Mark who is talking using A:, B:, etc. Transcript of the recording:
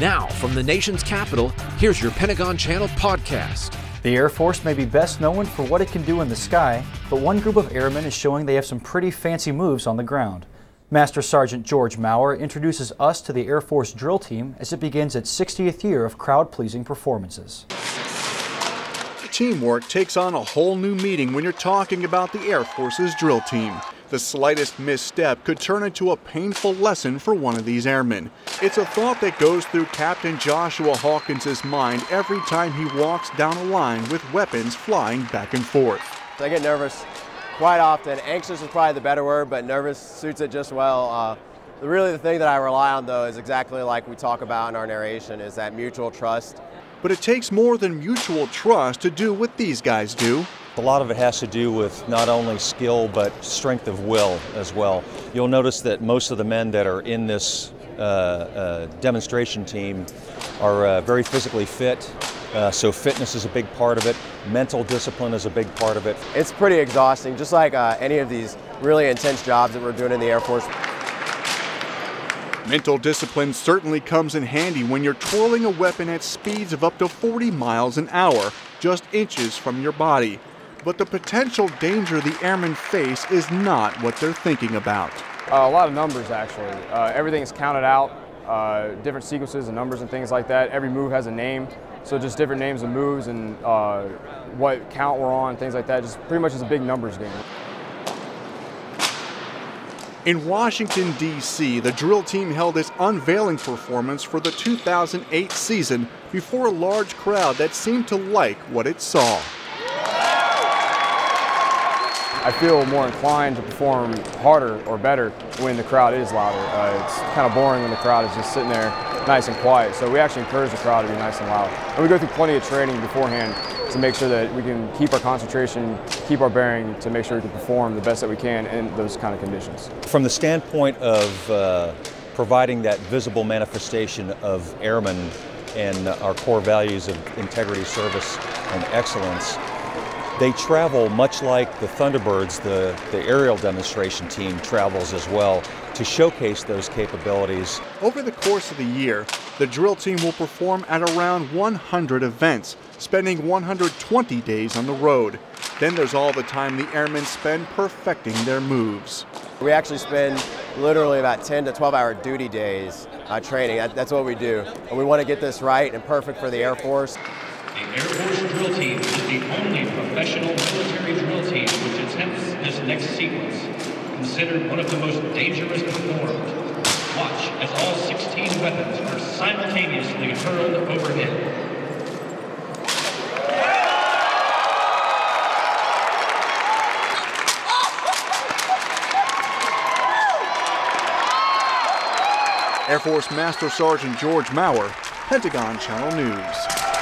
A: Now, from the nation's capital, here's your Pentagon Channel podcast.
B: The Air Force may be best known for what it can do in the sky, but one group of airmen is showing they have some pretty fancy moves on the ground. Master Sergeant George Maurer introduces us to the Air Force drill team as it begins its 60th year of crowd-pleasing performances.
C: Teamwork takes on a whole new meaning when you're talking about the Air Force's drill team. The slightest misstep could turn into a painful lesson for one of these airmen. It's a thought that goes through Captain Joshua Hawkins' mind every time he walks down a line with weapons flying back and forth.
D: I get nervous quite often. Anxious is probably the better word, but nervous suits it just well. Really the thing that I rely on, though, is exactly like we talk about in our narration, is that mutual trust.
C: But it takes more than mutual trust to do what these guys do.
E: A lot of it has to do with not only skill, but strength of will as well. You'll notice that most of the men that are in this demonstration team are very physically fit, so fitness is a big part of it. Mental discipline is a big part of it.
D: It's pretty exhausting, just like any of these really intense jobs that we're doing in the Air Force.
C: Mental discipline certainly comes in handy when you're twirling a weapon at speeds of up to 40 miles an hour, just inches from your body. But the potential danger the airmen face is not what they're thinking about.
F: A lot of numbers, actually. Everything is counted out, different sequences and numbers and things like that. Every move has a name, so just different names of moves and what count we're on, things like that. Just pretty much is a big numbers game.
C: In Washington, D.C., the drill team held its unveiling performance for the 2008 season before a large crowd that seemed to like what it saw.
F: I feel more inclined to perform harder or better when the crowd is louder. It's kind of boring when the crowd is just sitting there nice and quiet, so we actually encourage the crowd to be nice and loud. And we go through plenty of training beforehand to make sure that we can keep our concentration, keep our bearing, to make sure we can perform the best that we can in those kind of conditions.
E: From the standpoint of providing that visible manifestation of airmen and our core values of integrity, service, and excellence, they travel much like the Thunderbirds, the aerial demonstration team travels as well, to showcase those capabilities.
C: Over the course of the year, the drill team will perform at around 100 events, spending 120 days on the road. Then there's all the time the airmen spend perfecting their moves.
D: We actually spend literally about 10 to 12-hour duty days training. That's what we do. And we want to get this right and perfect for the Air Force.
G: The Air Force drill team is the only professional military drill team which attempts this next sequence, considered one of the most dangerous performed. Watch as all 16 weapons are simultaneously hurled overhead.
C: Air Force Master Sergeant George Maurer, Pentagon Channel News.